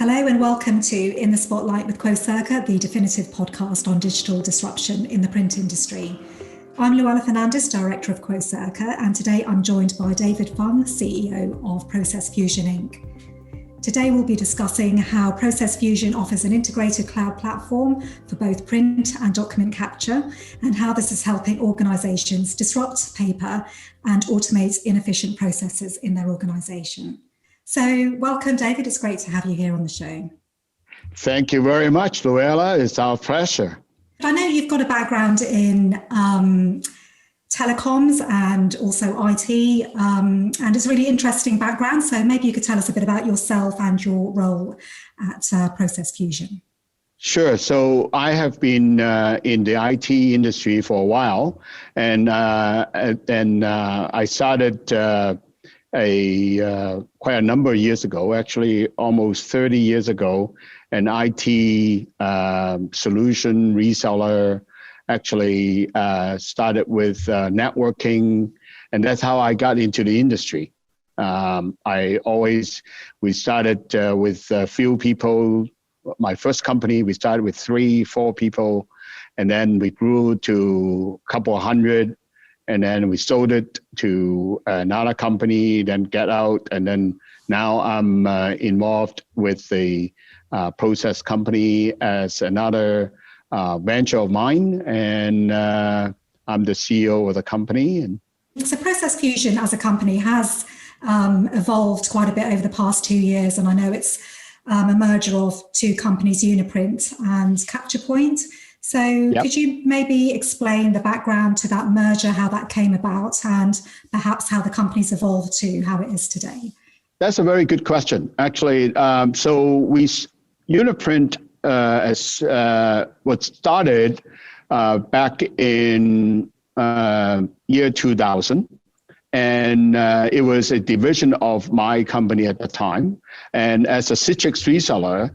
Hello and welcome to In the Spotlight with Quocirca, the definitive podcast on digital disruption in the print industry. I'm Louella Fernandes, Director of Quocirca, and today I'm joined by David Fung, CEO of Process Fusion Inc. Today we'll be discussing how Process Fusion offers an integrated cloud platform for both print and document capture, and how this is helping organizations disrupt paper and automate inefficient processes in their organization. So welcome, David. It's great to have you here on the show. Thank you very much, Louella. It's our pleasure. I know you've got a background in telecoms and also IT, and it's a really interesting background. So maybe you could tell us a bit about yourself and your role at Process Fusion. Sure. So I have been in the IT industry for a while, and then I started quite a number of years ago, actually almost 30 years ago, an IT solution reseller. Actually started with networking, and that's how I got into the industry. We started with a few people. My first company, we started with 3-4 people, and then we grew to a couple of hundred, and then we sold it to another company, then get out, and then now I'm involved with the process company as another venture of mine, and I'm the CEO of the company. And so Process Fusion as a company has evolved quite a bit over the past 2 years, and I know it's a merger of two companies, UniPrint and CapturePoint. So Yep. Could you maybe explain the background to that merger, how that came about, and perhaps how the company's evolved to how it is today? That's a very good question, actually. UniPrint was started back in year 2000, and it was a division of my company at the time. And as a Citrix reseller,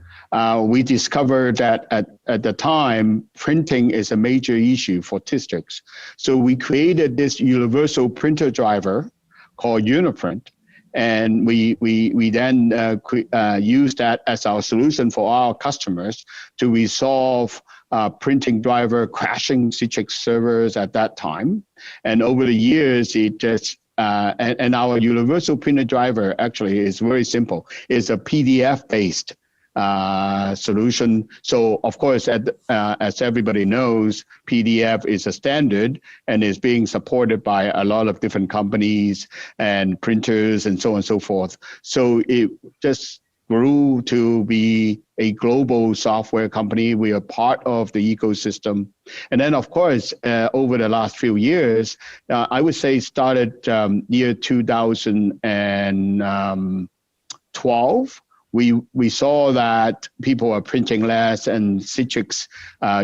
we discovered that at the time, printing is a major issue for Citrix. So we created this universal printer driver called UniPrint, and we then used that as our solution for our customers to resolve printing driver crashing Citrix servers at that time. And over the years, it just and our universal printer driver actually is very simple. It's a PDF-based solution. So of course, as everybody knows, PDF is a standard and is being supported by a lot of different companies and printers and so on and so forth. So it just grew to be a global software company. We are part of the ecosystem. And then of course, over the last few years, I would say started year 2012, we saw that people are printing less, and Citrix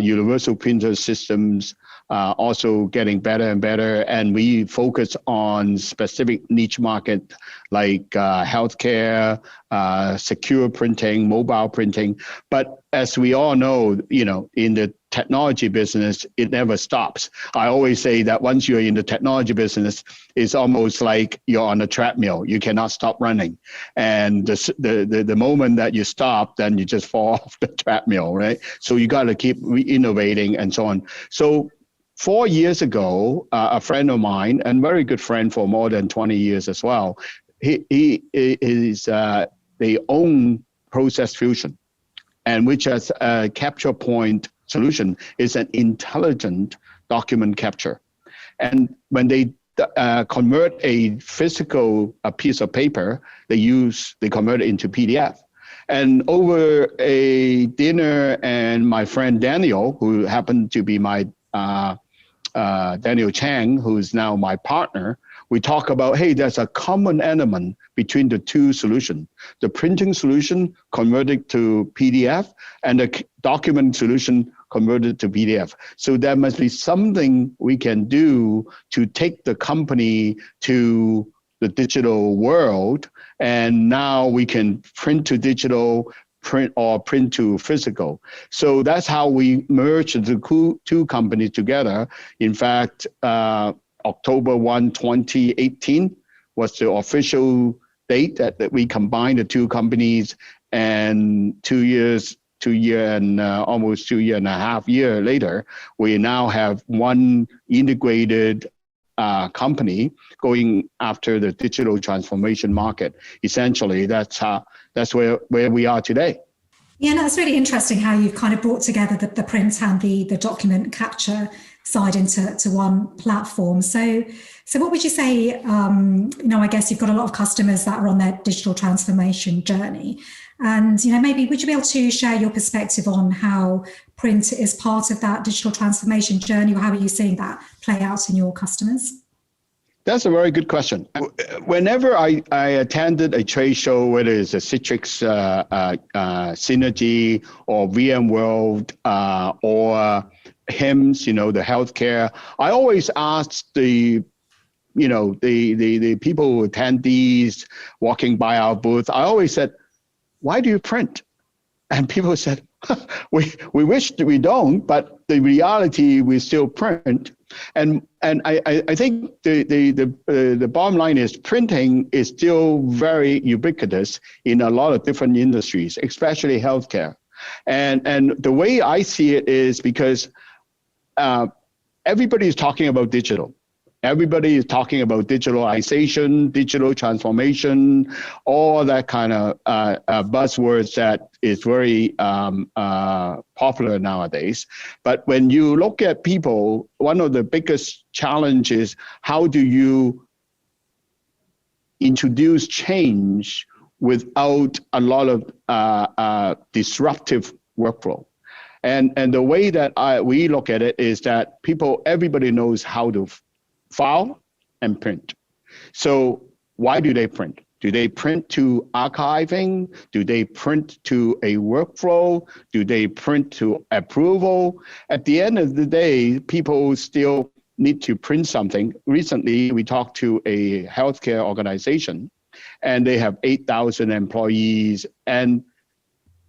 universal printer systems also getting better and better. And we focus on specific niche market like healthcare, secure printing, mobile printing. But as we all know, in the technology business, it never stops. I always say that once you're in the technology business, it's almost like you're on a treadmill. You cannot stop running. And the moment that you stop, then you just fall off the treadmill, right? So you got to keep innovating and so on. So 4 years ago, a friend of mine, and very good friend for more than 20 years as well, they own Process Fusion, and which has a CapturePoint solution, is an intelligent document capture. And when they convert a physical piece of paper, they convert it into PDF. And over a dinner, and my friend Daniel, who happened to be my Daniel Chang, who's now my partner, we talk about, hey, there's a common element between the two solutions. The printing solution converted to PDF, and the document solution converted to PDF. So there must be something we can do to take the company to the digital world. And now we can print to digital, print to physical. So that's how we merged the two companies together. In fact, October 1, 2018 was the official date that we combined the two companies and almost 2.5 years later, we now have one integrated company going after the digital transformation market. Essentially, that's where we are today. Yeah, no, it's really interesting how you've kind of brought together the print and the document capture side into one platform. So what would you say, I guess you've got a lot of customers that are on their digital transformation journey. And, maybe would you be able to share your perspective on how print is part of that digital transformation journey, or how are you seeing that play out in your customers? That's a very good question. Whenever I attended a trade show, whether it's a Citrix Synergy or VMworld or HIMSS, the healthcare, I always ask the people who attend these walking by our booth, I always said, why do you print? And people said, we wish we don't, but the reality, we still print. And I think the bottom line is printing is still very ubiquitous in a lot of different industries, especially healthcare. And the way I see it is because everybody is talking about digital. Everybody is talking about digitalization, digital transformation, all that kind of buzzwords that is very popular nowadays. But when you look at people, one of the biggest challenges, how do you introduce change without a lot of disruptive workflow? And the way that we look at it is that everybody knows how to file and print. So why do they print? Do they print to archiving? Do they print to a workflow? Do they print to approval? At the end of the day, people still need to print something. Recently, we talked to a healthcare organization, and they have 8,000 employees and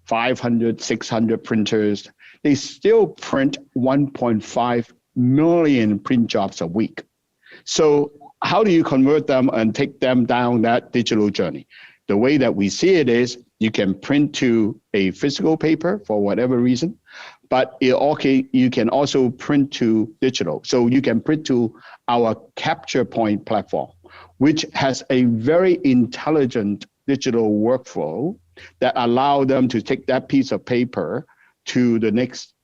500, 600 printers. They still print 1.5 million print jobs a week. So how do you convert them and take them down that digital journey? The way that we see it is you can print to a physical paper for whatever reason, but you can also print to digital. So you can print to our CapturePoint platform, which has a very intelligent digital workflow that allow them to take that piece of paper to the next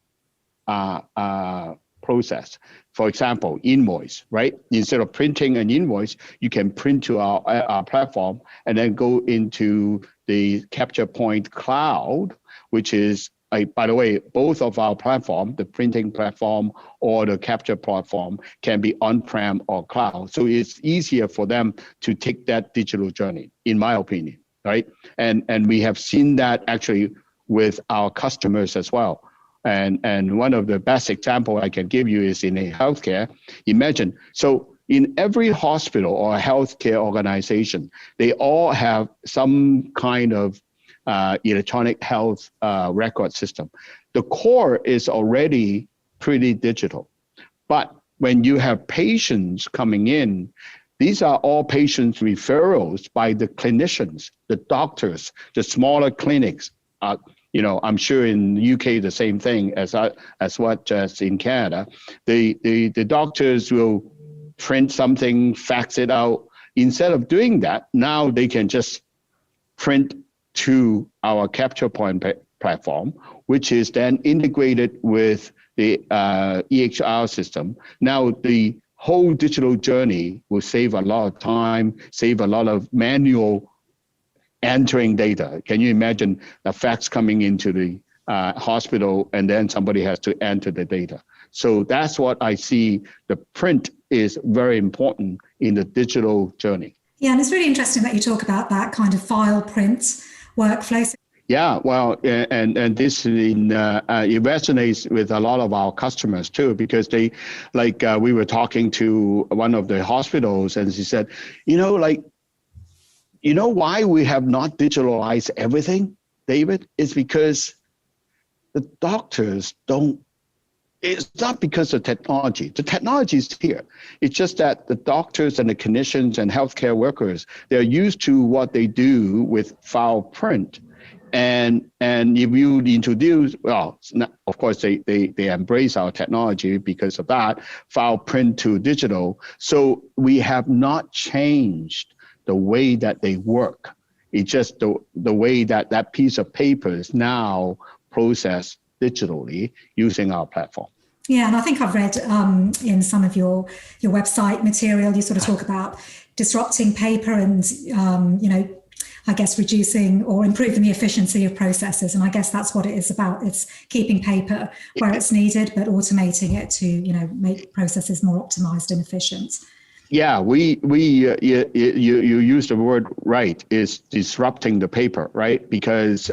process. For example, invoice, right? Instead of printing an invoice, you can print to our platform and then go into the CapturePoint cloud, which is, by the way, both of our platform, the printing platform or the capture platform, can be on-prem or cloud. So it's easier for them to take that digital journey, in my opinion, right? And we have seen that actually with our customers as well. And one of the best example I can give you is in a healthcare. Imagine, so in every hospital or healthcare organization, they all have some kind of electronic health record system. The core is already pretty digital. But when you have patients coming in, these are all patients referrals by the clinicians, the doctors, the smaller clinics. I'm sure in the UK the same thing as in Canada. The doctors will print something, fax it out. Instead of doing that, now they can just print to our CapturePoint platform, which is then integrated with the EHR system. Now the whole digital journey will save a lot of time, save a lot of manual entering data. Can you imagine the fax coming into the hospital and then somebody has to enter the data? So that's what I see. The print is very important in the digital journey. Yeah, and it's really interesting that you talk about that kind of file print workflow. Yeah, well, and this it resonates with a lot of our customers too, because they, we were talking to one of the hospitals and she said, why we have not digitalized everything, David? It's because the doctors don't, it's not because of technology. The technology is here. It's just that the doctors and the clinicians and healthcare workers, they're used to what they do with file print. And if you introduce, well, of course they embrace our technology because of that, file print to digital. So we have not changed the way that they work. It's just the way that that piece of paper is now processed digitally using our platform. Yeah, and I think I've read in some of your website material, you sort of talk about disrupting paper and I guess reducing or improving the efficiency of processes. And I guess that's what it is about. It's keeping paper where it's needed, but automating it to, make processes more optimized and efficient. Yeah, you use the word right, is disrupting the paper, right? Because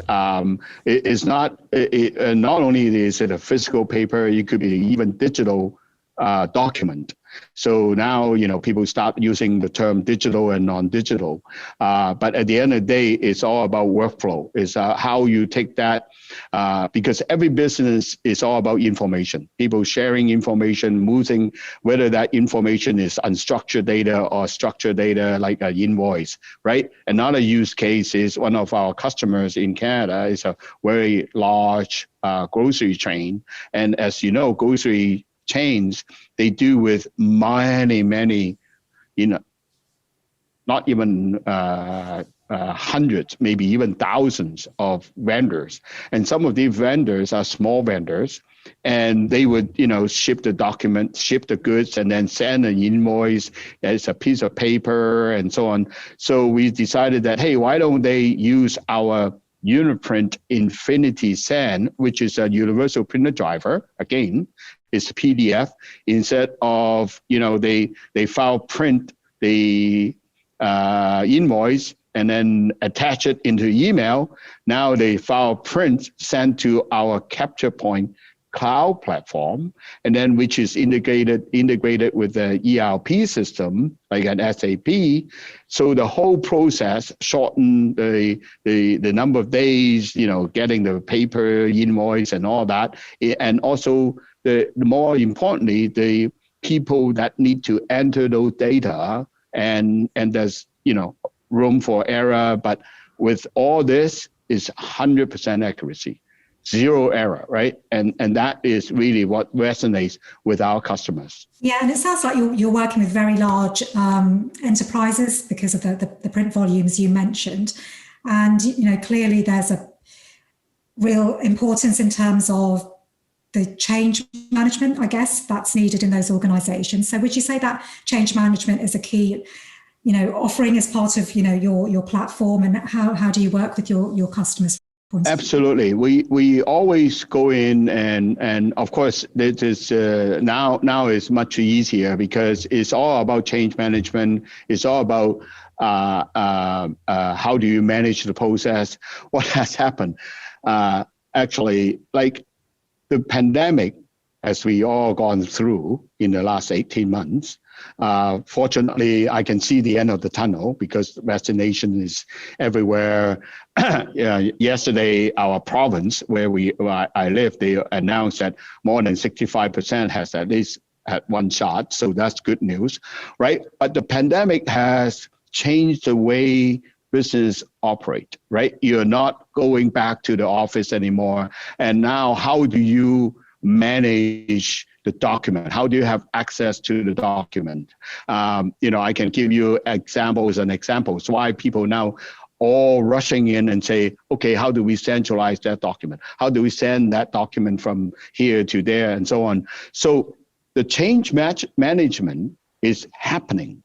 it's not only is it a physical paper, it could be even digital document. So now, people start using the term digital and non-digital. But at the end of the day, it's all about workflow. It's how you take that, because every business is all about information. People sharing information, moving, whether that information is unstructured data or structured data like an invoice, right? Another use case is one of our customers in Canada is a very large grocery chain. And as you know, grocery chains, they do with many, not even hundreds, maybe even thousands of vendors. And some of these vendors are small vendors, and they would, ship the document, ship the goods, and then send an invoice as a piece of paper and so on. So we decided that, hey, why don't they use our UniPrint Infinity Send, which is a universal printer driver, again, is PDF, instead of, they file print the invoice and then attach it into email. Now they file print, send to our CapturePoint cloud platform, and then which is integrated with the ERP system, like an SAP. So the whole process shortened the number of days, getting the paper invoice and all that. And also, the more importantly, the people that need to enter those data, and there's, room for error, but with all this is 100% accuracy. Zero error, right? And that is really what resonates with our customers. Yeah, and it sounds like you're working with very large enterprises because of the print volumes you mentioned. And, clearly there's a real importance in terms of the change management, I guess, that's needed in those organizations. So would you say that change management is a key, offering as part of, your platform, and how do you work with your customers? Absolutely. We always go in and of course this is now is much easier because it's all about change management. It's all about how do you manage the process? What has happened? Actually, like the pandemic, as we all gone through in the last 18 months, fortunately, I can see the end of the tunnel because vaccination is everywhere. Yesterday, our province where I live, they announced that more than 65% has at least had one shot. So that's good news, right? But the pandemic has changed the way business operate, right? You're not going back to the office anymore. And now how do you manage the document? How do you have access to the document? I can give you examples why people now all rushing in and say, okay, how do we centralize that document? How do we send that document from here to there and so on? So the change management is happening.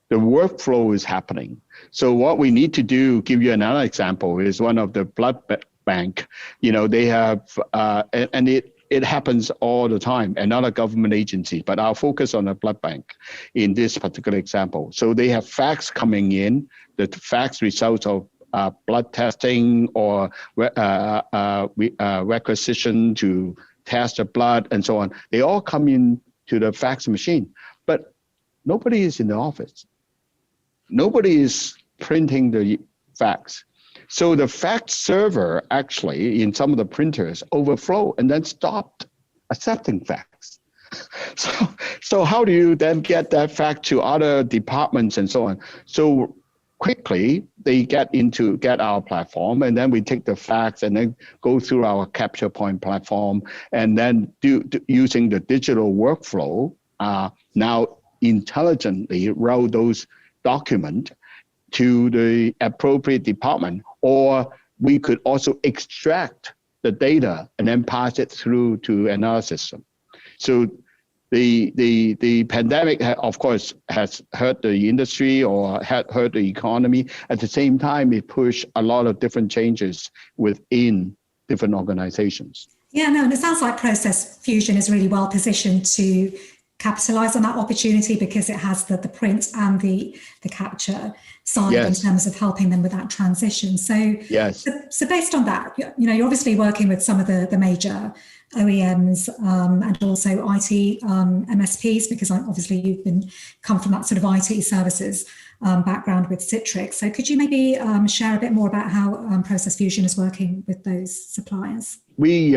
The workflow is happening. So what we need to do, give you another example, is one of the blood bank. They have, and it happens all the time, another government agency, but I'll focus on a blood bank in this particular example. So they have facts coming in, the facts results of blood testing or requisition to test the blood and so on. They all come in to the fax machine, but nobody is in the office. Nobody is printing the fax. So the fax server actually in some of the printers overflow and then stopped accepting fax. So how do you then get that fax to other departments and so on? So quickly they get our platform, and then we take the facts and then go through our CapturePoint platform, and then using the digital workflow, now intelligently route those documents to the appropriate department, or we could also extract the data and then pass it through to another system. So the pandemic, of course, has hurt the industry or hurt the economy. At the same time, it pushed a lot of different changes within different organizations. Yeah, no, and it sounds like Process Fusion is really well positioned to capitalize on that opportunity because it has the print and the capture side in terms of helping them with that transition. So, so based on that, you're obviously working with some of the major OEMs and also IT MSPs, because obviously you've come from that sort of IT services background with Citrix. So could you maybe share a bit more about how Process Fusion is working with those suppliers? We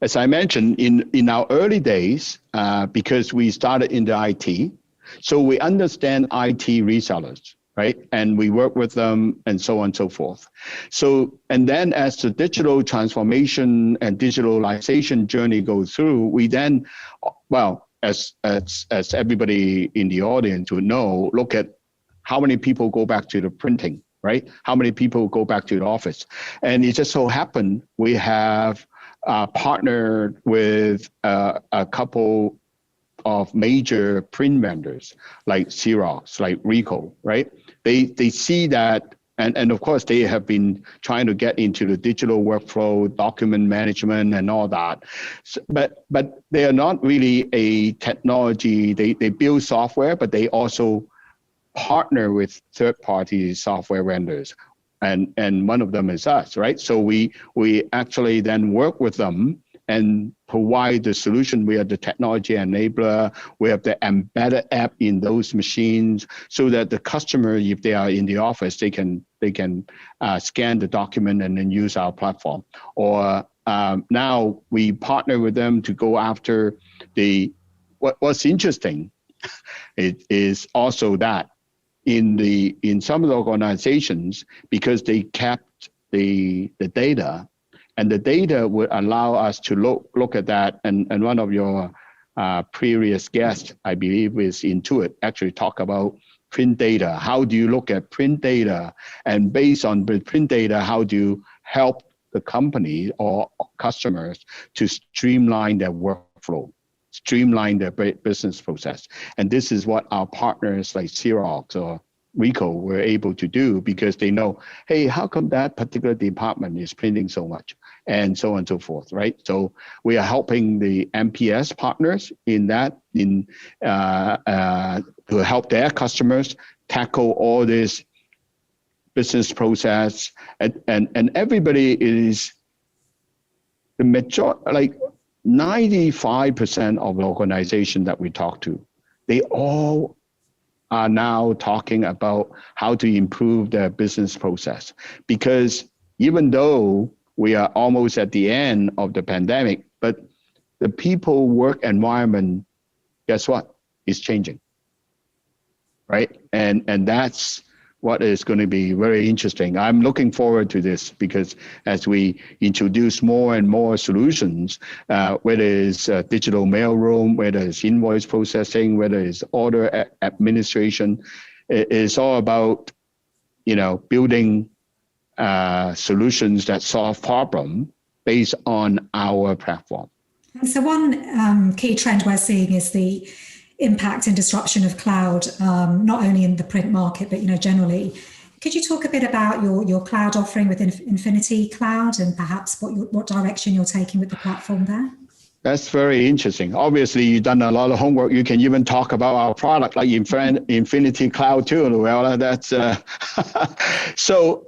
as I mentioned, in our early days, because we started in the IT, so we understand IT resellers, right? And we work with them and so on and so forth. So, and then as the digital transformation and digitalization journey goes through, we then, well, as everybody in the audience would know, look at how many people go back to the printing, right? How many people go back to the office? And it just so happened we have partnered with a couple of major print vendors like Xerox, like Ricoh, right? They see that, and of course they have been trying to get into the digital workflow, document management and all that. So, but they are not really a technology, they build software, but they also partner with third-party software vendors. And one of them is us, right? So we actually then work with them and provide the solution. We are the technology enabler. We have the embedded app in those machines so that the customer, if they are in the office, they can scan the document and then use our platform. Or now we partner with them to go after what's interesting. It is also that in some of the organizations, because they kept the data, and the data would allow us to look at that. And one of your previous guests, I believe, is Intuit, actually talk about print data. How do you look at print data? And based on the print data, how do you help the company or customers to streamline their workflow, streamline their business process? And this is what our partners like Xerox or Ricoh were able to do, because they know, hey, how come that particular department is printing so much, and so on and so forth, right? So we are helping the MPS partners in that, to help their customers tackle all this business process, and everybody is the majority, like 95% of the organization that we talk to, they all are now talking about how to improve their business process. Because even though we are almost at the end of the pandemic, but the people work environment, guess what, is changing, right? And that's what is going to be very interesting. I'm looking forward to this, because as we introduce more and more solutions, whether it's digital mailroom, whether it's invoice processing, whether it's order administration, it's all about, building solutions that solve problem based on our platform. So one key trend we're seeing is the impact and disruption of cloud, not only in the print market, but generally. Could you talk a bit about your cloud offering with Infinity Cloud, and perhaps what direction you're taking with the platform there? That's very interesting. Obviously, you've done a lot of homework. You can even talk about our product like Infinity Cloud too, Louella. That's so.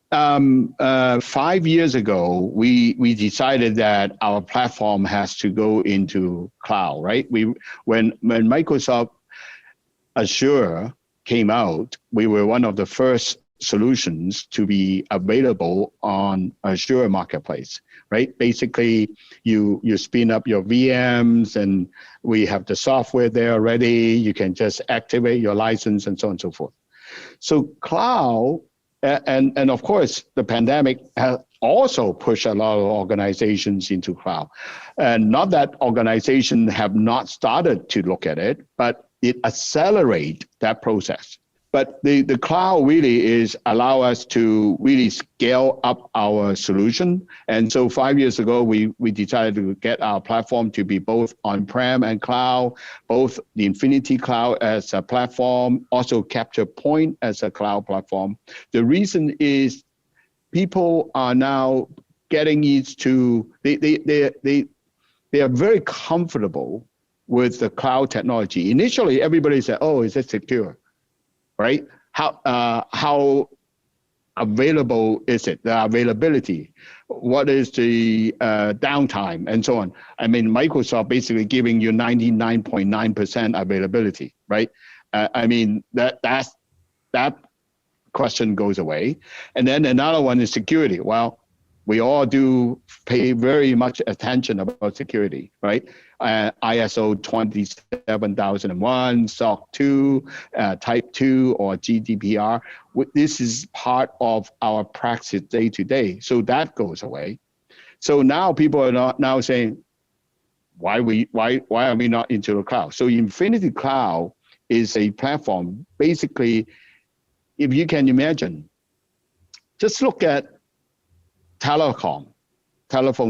5 years ago, we decided that our platform has to go into cloud, right? When Microsoft Azure came out, we were one of the first solutions to be available on Azure Marketplace, right? Basically, you spin up your VMs and we have the software there already. You can just activate your license and so on and so forth. So cloud, and of course, the pandemic has also pushed a lot of organizations into cloud. And not that organizations have not started to look at it, but it accelerates that process. But the cloud really is allow us to really scale up our solution. And so 5 years ago, we decided to get our platform to be both on-prem and cloud, both the Infinity Cloud as a platform, also CapturePoint as a cloud platform. The reason is people are now getting used to, they are very comfortable with the cloud technology. Initially, everybody said, oh, is it secure? Right? How available is it? The availability. What is the downtime and so on? I mean, Microsoft basically giving you 99.9% availability, right? I mean, that question goes away. And then another one is security. Well, we all do pay very much attention about security, right? ISO 27001, SOC 2, Type 2, or GDPR. This is part of our practice day to day. So that goes away. So now people are not now saying, why are we not into the cloud? So Infinity Cloud is a platform. Basically, if you can imagine, just look at telephone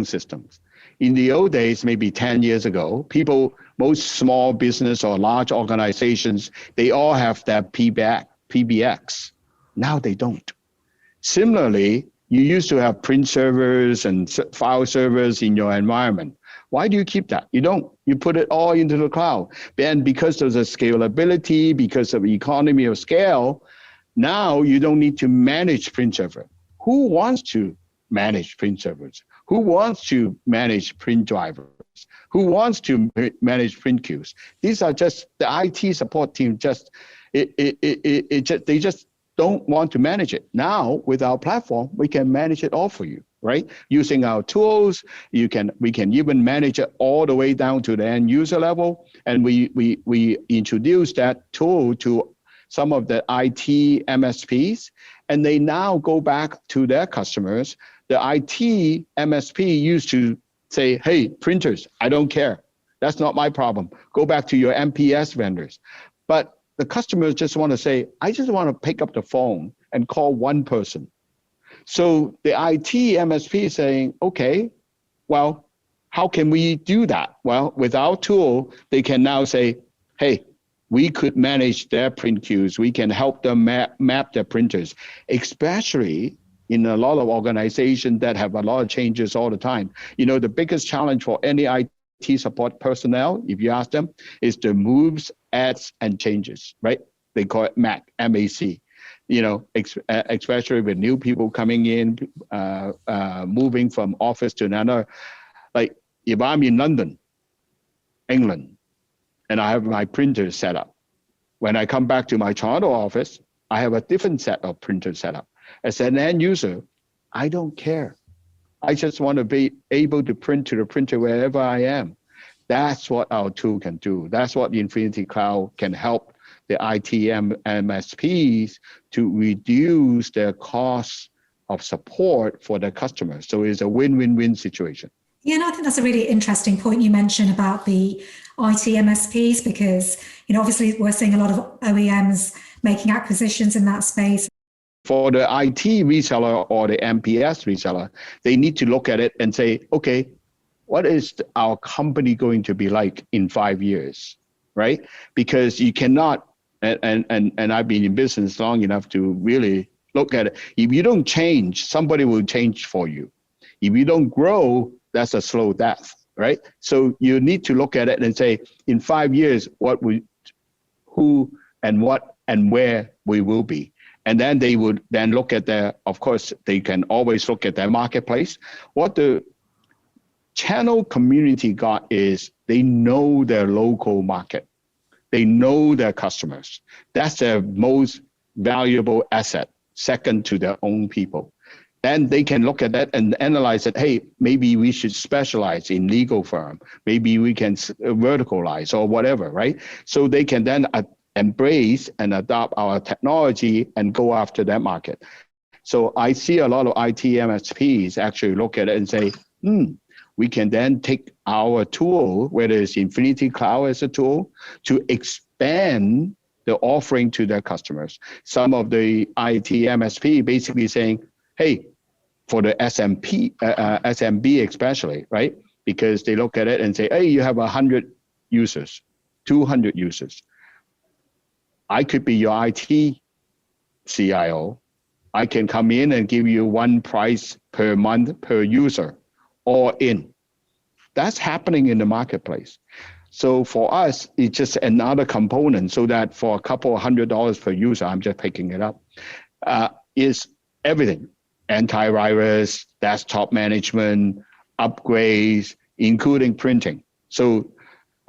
systems. In the old days, maybe 10 years ago, most small business or large organizations, they all have that PBX. Now they don't. Similarly, you used to have print servers and file servers in your environment. Why do you keep that? You don't. You put it all into the cloud. Then because of the scalability, because of economy of scale, now you don't need to manage print server. Who wants to manage print servers? Who wants to manage print drivers? Who wants to manage print queues? These are just the IT support team. They just don't want to manage it. Now with our platform, we can manage it all for you, right? Using our tools, we can even manage it all the way down to the end user level. And we introduced that tool to some of the IT MSPs, and they now go back to their customers. The IT MSP used to say, hey, printers, I don't care. That's not my problem. Go back to your MPS vendors. But the customers just want to say, I just want to pick up the phone and call one person. So the IT MSP is saying, okay, well, how can we do that? Well, with our tool, they can now say, hey, we could manage their print queues. We can help them map their printers, especially in a lot of organizations that have a lot of changes all the time. You know, the biggest challenge for any IT support personnel, if you ask them, is the moves, adds, and changes, right? They call it MAC, M-A-C. You know, especially with new people coming in, moving from office to another. Like if I'm in London, England, and I have my printer set up, when I come back to my Toronto office, I have a different set of printers set up. As an end user, I don't care. I just want to be able to print to the printer wherever I am. That's what our tool can do. That's what the Infinity Cloud can help the IT MSPs to reduce their costs of support for their customers. So it's a win-win-win situation. Yeah, and I think that's a really interesting point you mentioned about the IT MSPs, because, you know, obviously we're seeing a lot of OEMs making acquisitions in that space. For the IT reseller or the MPS reseller, they need to look at it and say, okay, what is our company going to be like in 5 years, right? Because you cannot, and I've been in business long enough to really look at it. If you don't change, somebody will change for you. If you don't grow, that's a slow death, right? So you need to look at it and say, in 5 years, who and what and where we will be. And then they would then look at of course, they can always look at their marketplace. What the channel community got is they know their local market. They know their customers. That's their most valuable asset. second to their own people. Then they can look at that and analyze it. Hey, maybe we should specialize in legal firm. Maybe we can verticalize or whatever, right? So they can then embrace and adopt our technology and go after that market. So I see a lot of IT MSPs actually look at it and say, we can then take our tool, whether it's Infinity Cloud as a tool, to expand the offering to their customers. Some of the IT MSP basically saying, hey, for the SMB especially, right? Because they look at it and say, hey, you have 100 users, 200 users. I could be your IT CIO. I can come in and give you one price per month per user, all in. That's happening in the marketplace. So for us, it's just another component so that for a couple of $100 per user, I'm just picking it up, is everything. Antivirus, desktop management, upgrades, including printing. So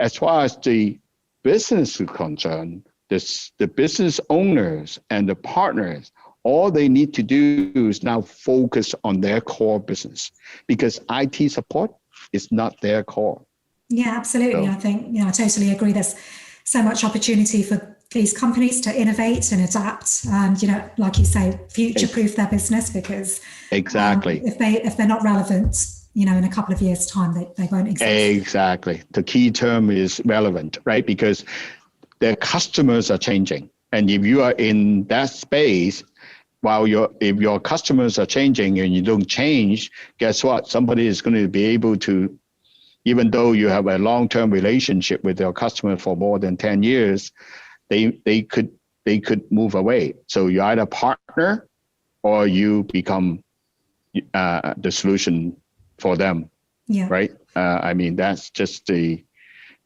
as far as the business is concerned, the business owners and the partners, all they need to do is now focus on their core business, because IT support is not their core. Yeah, absolutely. So, I think, I totally agree. There's so much opportunity for these companies to innovate and adapt and, like you say, future-proof their business, because exactly if they're not relevant, in a couple of years' time, they won't exist. Exactly. The key term is relevant, right? Because their customers are changing. And if you are in that space, if your customers are changing and you don't change, guess what? Somebody is going to be able to, even though you have a long-term relationship with your customer for more than 10 years, they could move away. So you either partner or you become the solution for them. Yeah. Right. That's just the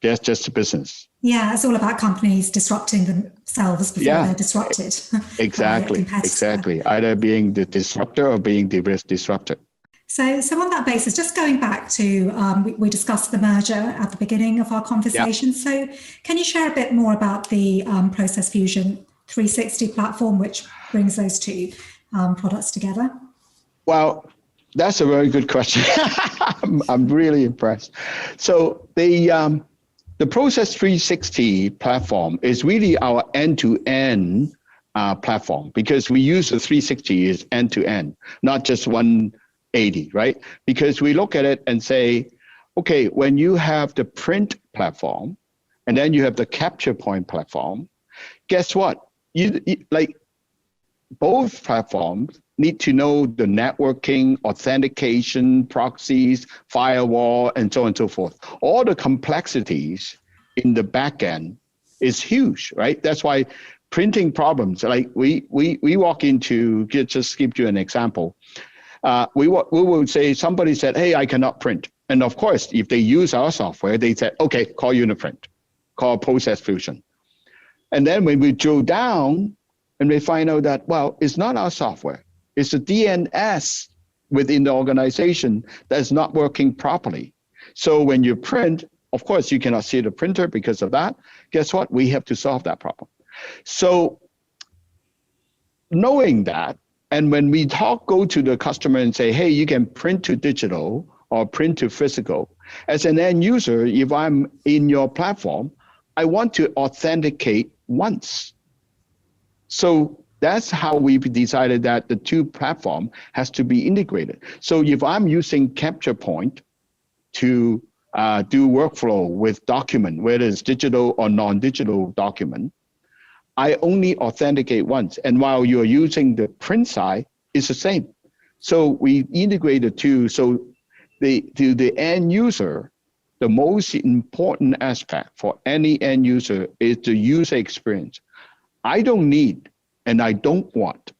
business. Yeah, it's all about companies disrupting themselves before they're disrupted. Exactly. Either being the disruptor or being the disrupted. So on that basis, just going back to, we discussed the merger at the beginning of our conversation. Yeah. So can you share a bit more about the Process Fusion 360 platform, which brings those two products together? Well, that's a very good question. I'm really impressed. So the Process 360 platform is really our end-to-end platform, because we use the 360 is end-to-end, not just 180, right? Because we look at it and say, okay, when you have the print platform and then you have the CapturePoint platform, guess what? You like both platforms need to know the networking, authentication, proxies, firewall, and so on and so forth. All the complexities in the back end is huge, right? That's why printing problems, like we walk into, just give you an example. We will say, somebody said, hey, I cannot print. And of course, if they use our software, they said, okay, call UniPrint, call Process Fusion. And then when we drill down and we find out that, well, it's not our software. It's the DNS within the organization that's not working properly. So when you print, of course, you cannot see the printer because of that. Guess what? We have to solve that problem. So knowing that, and when we go to the customer and say, hey, you can print to digital or print to physical, as an end user, if I'm in your platform, I want to authenticate once. So that's how we decided that the two platform has to be integrated. So if I'm using CapturePoint to do workflow with document, whether it's digital or non-digital document, I only authenticate once. And while you're using the print side, it's the same. So we integrate the two. So to the end user, the most important aspect for any end user is the user experience. I don't need and I don't want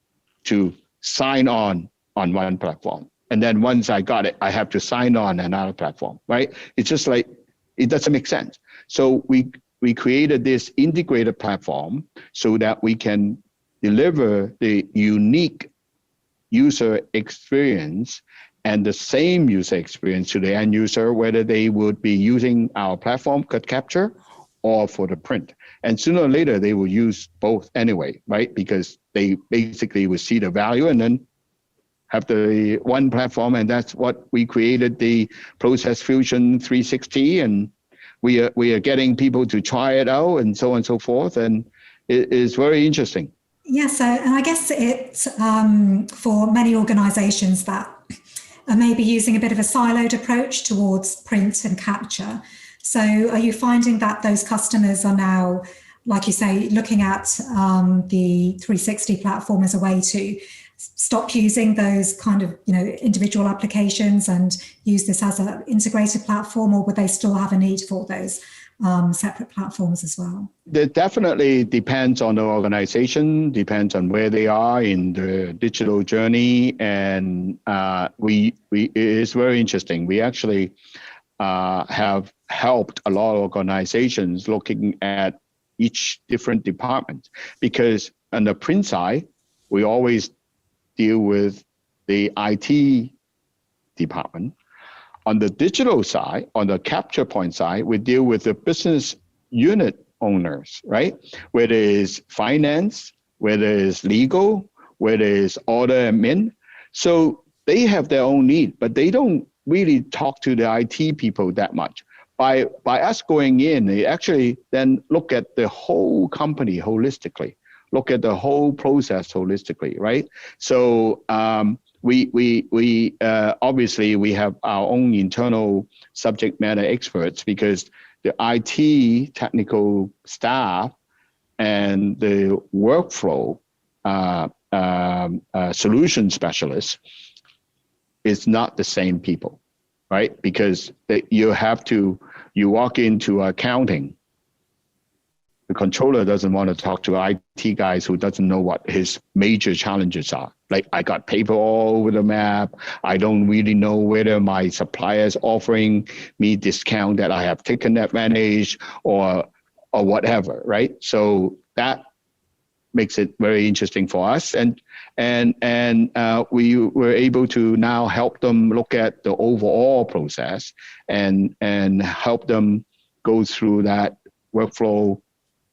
to sign on one platform. And then once I got it, I have to sign on another platform, right? It's just like, it doesn't make sense. So we created this integrated platform so that we can deliver the unique user experience and the same user experience to the end user, whether they would be using our platform, Capture, or for the print. And sooner or later, they will use both anyway, right? Because they basically will see the value and then have the one platform. And that's what we created, the Process Fusion 360. And we are getting people to try it out and so on and so forth. And it is very interesting. Yeah, so, and I guess it's for many organizations that are maybe using a bit of a siloed approach towards print and capture. So are you finding that those customers are now, like you say, looking at the 360 platform as a way to stop using those kind of, individual applications and use this as an integrated platform, or would they still have a need for those separate platforms as well? It definitely depends on the organization, depends on where they are in the digital journey, and it is very interesting. We actually have helped a lot of organizations looking at each different department, because on the print side, we always deal with the IT department. On the digital side, on the CapturePoint side, we deal with the business unit owners, right? Whether it's finance, whether it's legal, whether it's order admin. So they have their own need, but they don't really talk to the IT people that much. By us going in, they actually then look at the whole company holistically, look at the whole process holistically, right? So we obviously we have our own internal subject matter experts, because the IT technical staff and the workflow solution specialists is not the same people, right? Because you walk into accounting, the controller doesn't want to talk to IT guys who doesn't know what his major challenges are. Like, I got paper all over the map. I don't really know whether my supplier's offering me discount that I have taken advantage or whatever, right? So that makes it very interesting for us. And we were able to now help them look at the overall process and help them go through that workflow,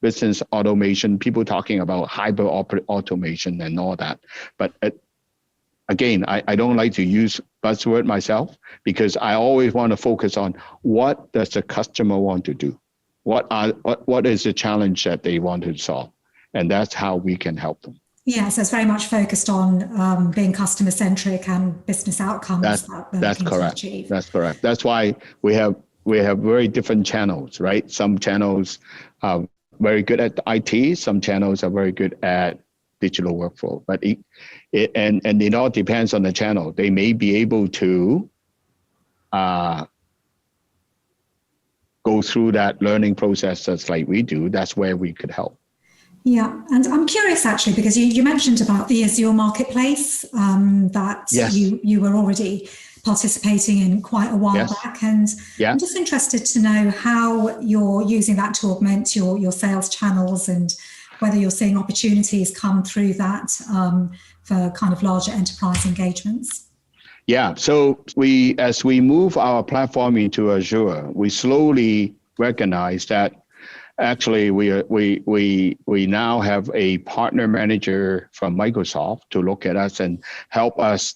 business automation, people talking about hyper automation and all that. But again, I don't like to use buzzword myself, because I always want to focus on what does the customer want to do? What is the challenge that they want to solve? And that's how we can help them. Yeah, so it's very much focused on being customer centric and business outcomes. That's correct. That's correct. That's why we have very different channels, right? Some channels are very good at IT. Some channels are very good at digital workflow. But it all depends on the channel. They may be able to go through that learning process just like we do. That's where we could help. Yeah, and I'm curious actually, because you mentioned about the Azure Marketplace that yes. you were already participating in quite a while yes. back, and yeah. I'm just interested to know how you're using that to augment your sales channels, and whether you're seeing opportunities come through that for kind of larger enterprise engagements. Yeah, so as we move our platform into Azure, we slowly recognize that actually we now have a partner manager from Microsoft to look at us and help us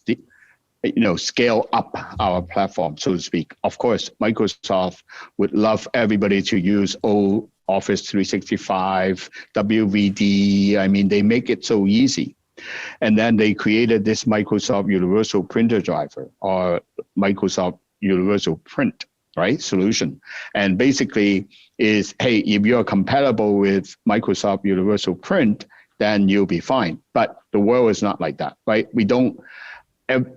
scale up our platform, so to speak. Of course, Microsoft would love everybody to use Office 365, WVD. I mean, they make it so easy. And then they created this Microsoft Universal Printer Driver, or Microsoft Universal Print, right, solution. And basically is, hey, if you're compatible with Microsoft Universal Print, then you'll be fine. But the world is not like that, right? We don't, the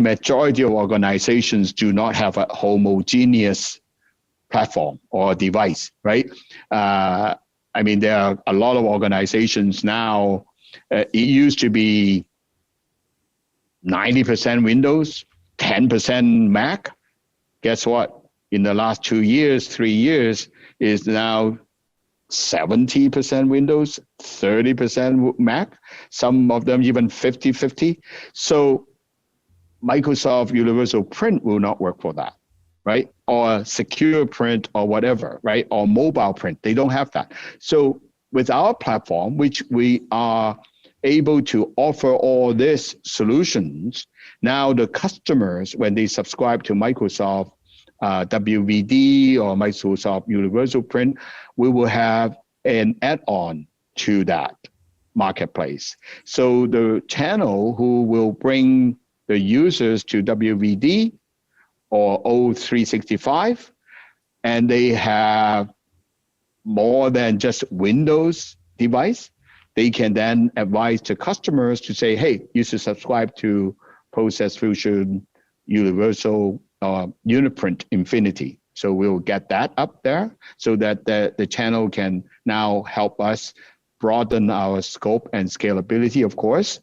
majority of organizations do not have a homogeneous platform or device, right? I mean, there are a lot of organizations now, it used to be 90% Windows, 10% Mac. Guess what? In the last 2 years, 3 years, is now 70% Windows, 30% Mac, some of them even 50-50. So Microsoft Universal Print will not work for that. right? Or secure print or whatever, right? Or mobile print. They don't have that. So with our platform, which we are able to offer all these solutions, now the customers, when they subscribe to Microsoft WVD or Microsoft Universal Print, we will have an add-on to that marketplace. So the channel who will bring the users to WVD or O365, and they have more than just Windows device, they can then advise the customers to say, hey, you should subscribe to Process Fusion Universal UniPrint Infinity. So we'll get that up there so that the channel can now help us broaden our scope and scalability, of course.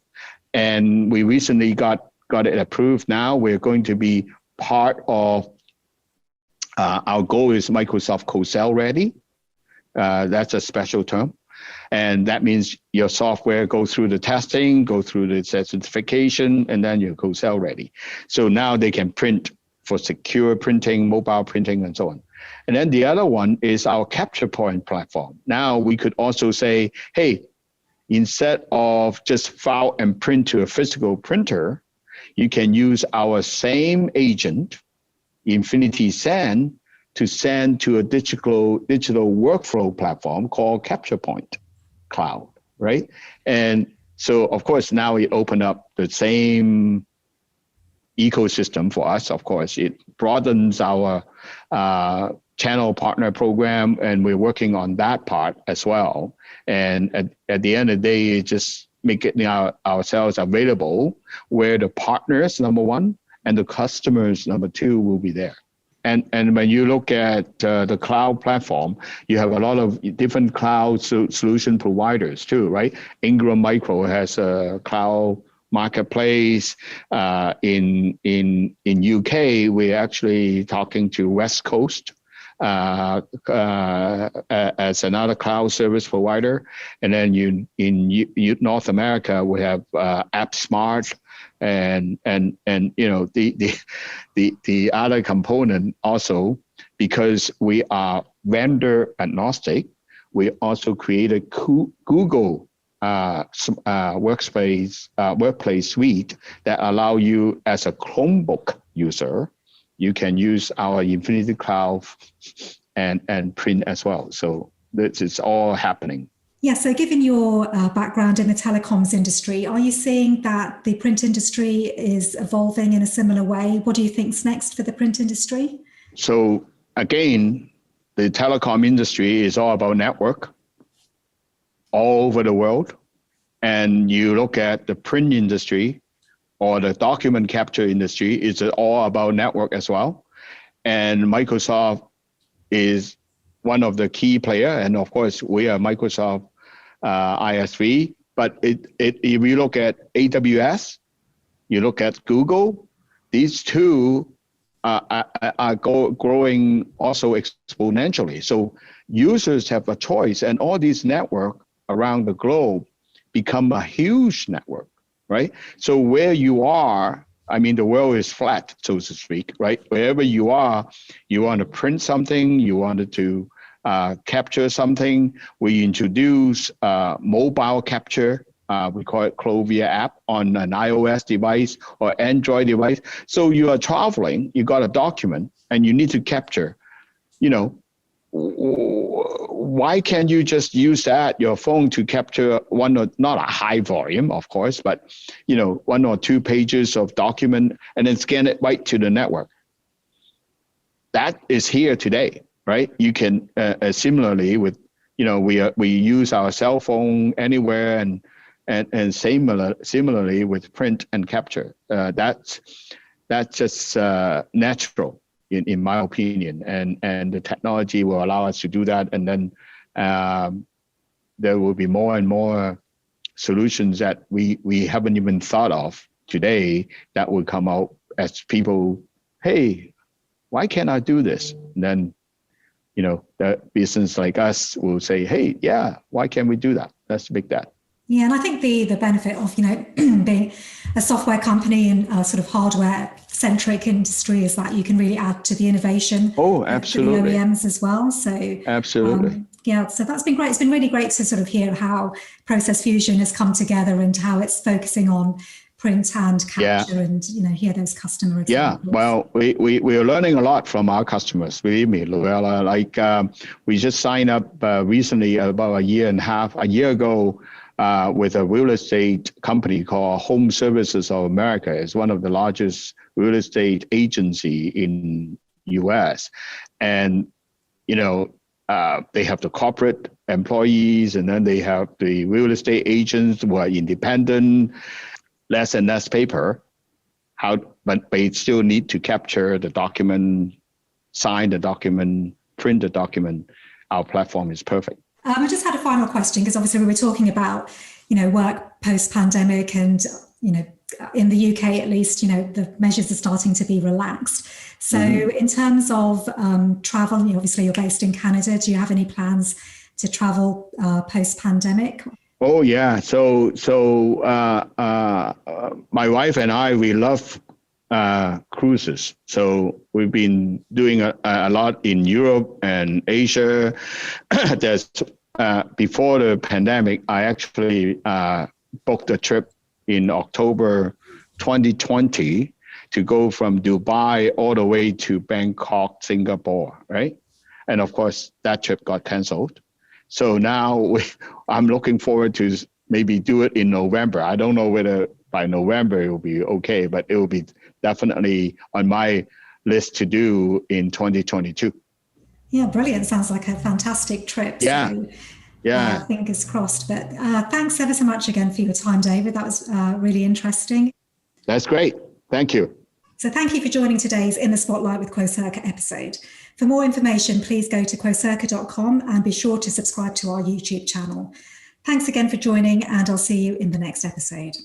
And we recently got it approved now. We're going to be part of, our goal is Microsoft co-sell ready. That's a special term. And that means your software goes through the testing, go through the certification, and then you're co-sell ready. So now they can print for secure printing, mobile printing, and so on. And then the other one is our CapturePoint platform. Now we could also say, hey, instead of just file and print to a physical printer, you can use our same agent, Infinity Send, to send to a digital workflow platform called CapturePoint Cloud, right? And so, of course, now it opened up the same ecosystem for us. Of course, it broadens our channel partner program, and we're working on that part as well. And at the end of the day, it just making ourselves available where the partners, number one, and the customers, number two, will be there. And when you look at the cloud platform, you have a lot of different cloud solution providers too, right? Ingram Micro has a cloud marketplace. In UK, we're actually talking to West Coast as another cloud service provider. And then in North America, we have AppSmart. And you know the other component also, because we are vendor agnostic, we also created Google workplace suite that allow you as a Chromebook user, you can use our Infinity Cloud and print as well. So this is all happening. Yeah, so given your background in the telecoms industry, are you seeing that the print industry is evolving in a similar way? What do you think's next for the print industry? So again, the telecom industry is all about network all over the world. And you look at the print industry or the document capture industry, it's all about network as well. And Microsoft is one of the key players. And of course, we are Microsoft ISV, but if you look at AWS, you look at Google, these two are growing also exponentially. So users have a choice, and all these networks around the globe become a huge network, right? So where you are, I mean, the world is flat, so to speak, right? Wherever you are, you want to print something, you wanted to capture something. We introduce mobile capture. We call it Clovia app on an iOS device or Android device. So you are traveling, you got a document, and you need to capture. You know, why can't you just use your phone to capture one or not a high volume, of course, but you know, 1 or 2 pages of document and then scan it right to the network? That is here today. Right, you can similarly with, you know, we use our cell phone anywhere, and similarly with print and capture. That's just natural in my opinion, and the technology will allow us to do that, and then there will be more and more solutions that we haven't even thought of today that will come out as people, hey, why can't I do this? And then, you know, the business like us will say, hey, yeah, why can't we do that? Let's make that. Yeah, and I think the benefit of, you know, being a software company and sort of hardware centric industry is that you can really add to the innovation. Oh, For absolutely. the OEMs as well. So Absolutely. yeah, so that's been great. It's been really great to sort of hear how Process Fusion has come together and how it's focusing on print and capture and, hear those customer examples. Yeah, well, we are learning a lot from our customers. Believe me, Louella. Like we just signed up recently, about a year ago, with a real estate company called Home Services of America. It's one of the largest real estate agency in U.S. And they have the corporate employees, and then they have the real estate agents who are independent, less and less paper. But they still need to capture the document, sign the document, print the document. Our platform is perfect. I just had a final question, because obviously we were talking about, work post-pandemic, and, in the UK at least, the measures are starting to be relaxed. So in terms of travel, obviously you're based in Canada. Do you have any plans to travel post-pandemic? Oh yeah. So my wife and I, we love cruises. So we've been doing a lot in Europe and Asia. There's before the pandemic, I actually booked a trip in October 2020 to go from Dubai all the way to Bangkok, Singapore, right? And of course, that trip got canceled. So now I'm looking forward to maybe do it in November. I don't know whether by November it will be okay, but it will be definitely on my list to do in 2022. Yeah, brilliant. Sounds like a fantastic trip. Yeah. So, yeah. Fingers crossed. But thanks ever so much again for your time, David. That was really interesting. That's great. Thank you. So thank you for joining today's In the Spotlight with Quocirca episode. For more information, please go to quocirca.com and be sure to subscribe to our YouTube channel. Thanks again for joining, and I'll see you in the next episode.